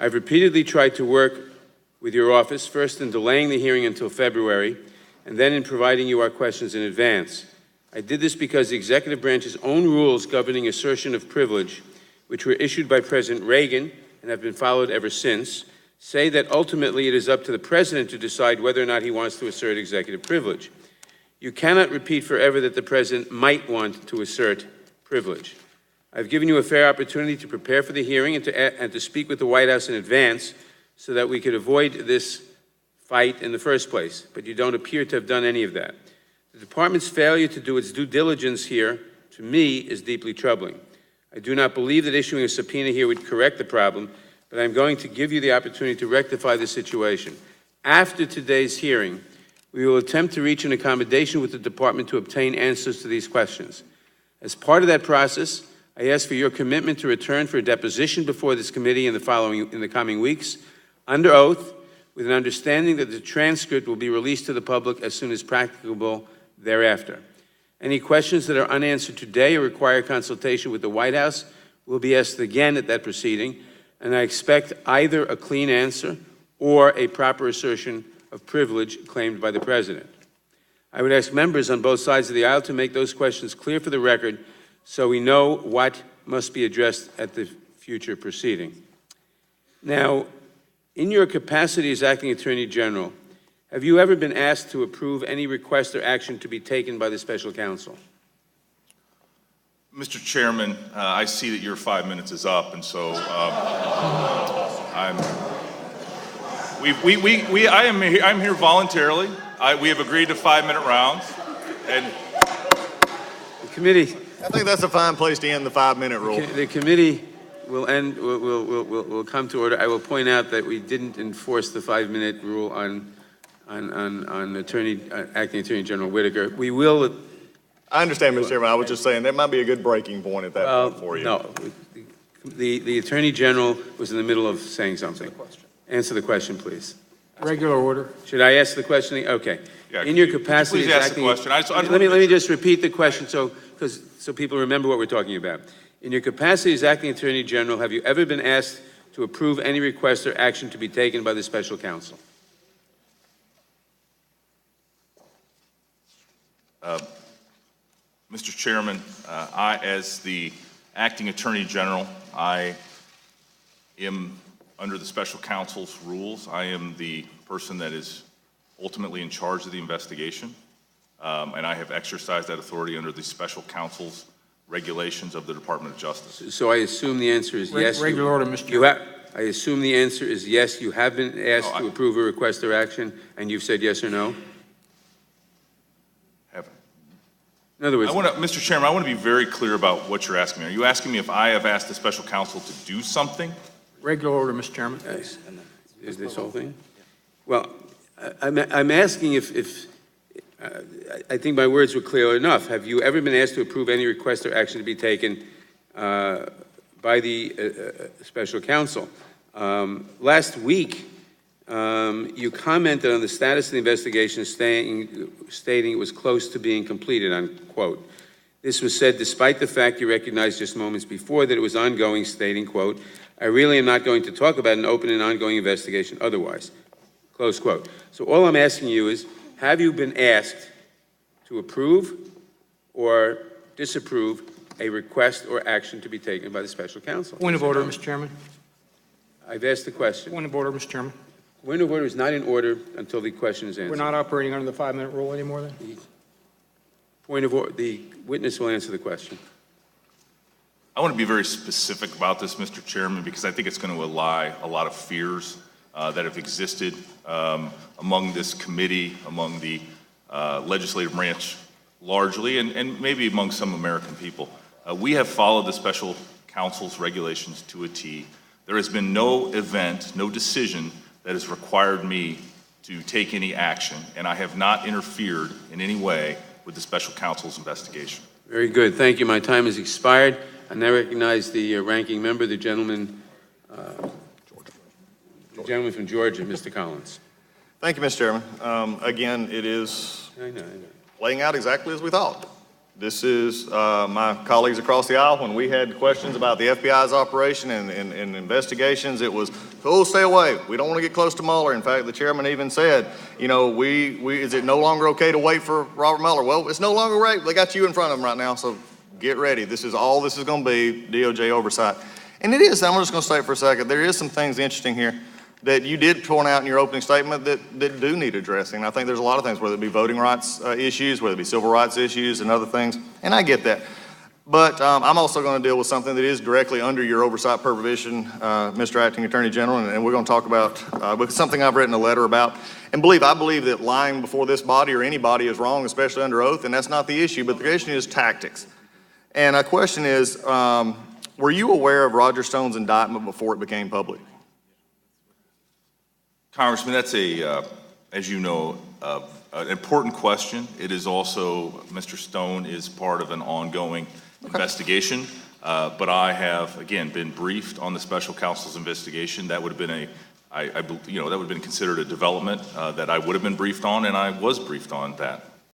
I've repeatedly tried to work with your office, first in delaying the hearing until February, and then in providing you our questions in advance. I did this because the executive branch's own rules governing assertion of privilege, which were issued by President Reagan and have been followed ever since, say that ultimately it is up to the president to decide whether or not he wants to assert executive privilege. You cannot repeat forever that the president might want to assert privilege. I've given you a fair opportunity to prepare for the hearing and to speak with the White House in advance so that we could avoid this fight in the first place, but you don't appear to have done any of that. The department's failure to do its due diligence here, to me, is deeply troubling. I do not believe that issuing a subpoena here would correct the problem, but I'm going to give you the opportunity to rectify the situation. After today's hearing, we will attempt to reach an accommodation with the department to obtain answers to these questions. As part of that process, I ask for your commitment to return for a deposition before this committee in the coming weeks, under oath, with an understanding that the transcript will be released to the public as soon as practicable thereafter. Any questions that are unanswered today or require consultation with the White House will be asked again at that proceeding, and I expect either a clean answer or a proper assertion of privilege claimed by the President. I would ask members on both sides of the aisle to make those questions clear for the record so we know what must be addressed at the future proceeding. Now, in your capacity as Acting Attorney General, have you ever been asked to approve any request or action to be taken by the Special Counsel? Mr. Chairman, I see that your 5 minutes is up, and so I'm here voluntarily. We have agreed to 5-minute rounds, and the committee. I think that's a fine place to end the 5-minute rule. The committee will end. Will come to order. I will point out that we didn't enforce the 5-minute rule on Acting Attorney General Whitaker. We will. I understand, Mr. Chairman. I was just saying that might be a good breaking point at that point for you. No, the Attorney General was in the middle of saying something. Answer the question, please. Regular order. Should I ask the question? Okay. Yeah, in your capacity please as ask acting, the question. let me just repeat the question so people remember what we're talking about. In your capacity as Acting Attorney General, have you ever been asked to approve any request or action to be taken by the Special Counsel? Mr. Chairman, I, as the Acting Attorney General, I am under the Special Counsel's rules. I am the person that is ultimately in charge of the investigation, and I have exercised that authority under the Special Counsel's regulations of the Department of Justice. So I assume the answer is yes. Regular order, Mr. Chairman. I assume the answer is yes. You have been asked to approve a request or action, and you've said yes or no? Haven't. In other words, Mr. Chairman, I want to be very clear about what you're asking me. Are you asking me if I have asked the Special Counsel to do something? Regular order, Mr. Chairman. is this whole thing? Well, I'm asking if I think my words were clear enough. Have you ever been asked to approve any request or action to be taken by the Special Counsel? Last week, you commented on the status of the investigation, stating it was close to being completed, unquote. This was said despite the fact you recognized just moments before that it was ongoing, stating, quote, I really am not going to talk about an open and ongoing investigation otherwise, close quote. So all I'm asking you is, have you been asked to approve or disapprove a request or action to be taken by the Special Counsel? Point of order, Mr. Chairman. I've asked the question. Point of order, Mr. Chairman. Point of order is not in order until the question is answered. We're not operating under the 5-minute rule anymore then? Point of order, the witness will answer the question. I want to be very specific about this, Mr. Chairman, because I think it's going to allay a lot of fears that have existed among this committee, among the legislative branch largely, and maybe among some American people. We have followed the Special Counsel's regulations to a T. There has been no event, no decision that has required me to take any action, and I have not interfered in any way with the Special Counsel's investigation. Very good. Thank you. My time has expired. I now recognize the ranking member, the gentleman from Georgia, Mr. Collins. Thank you, Mr. Chairman. Again, it is I know. playing out exactly as we thought. This is my colleagues across the aisle. When we had questions about the FBI's operation and investigations, it was, oh, stay away. We don't want to get close to Mueller. In fact, the chairman even said, you know, is it no longer okay to wait for Robert Mueller? Well, it's no longer right. They got you in front of them right now, so get ready. This is all this is going to be, DOJ oversight. And it is. I'm just going to say for a second, there is some things interesting here that you did point out in your opening statement that do need addressing. I think there's a lot of things, whether it be voting rights issues, whether it be civil rights issues and other things, and I get that. But I'm also going to deal with something that is directly under your oversight purview, Mr. Acting Attorney General, and we're going to talk about something I've written a letter about. And I believe that lying before this body or anybody is wrong, especially under oath, and that's not the issue, but the issue is tactics. And a question is, were you aware of Roger Stone's indictment before it became public? Congressman, that's as you know, an important question. It is also, Mr. Stone is part of an ongoing investigation, but I have, again, been briefed on the special counsel's investigation. That would have been that would have been considered a development that I would have been briefed on, and I was briefed on that.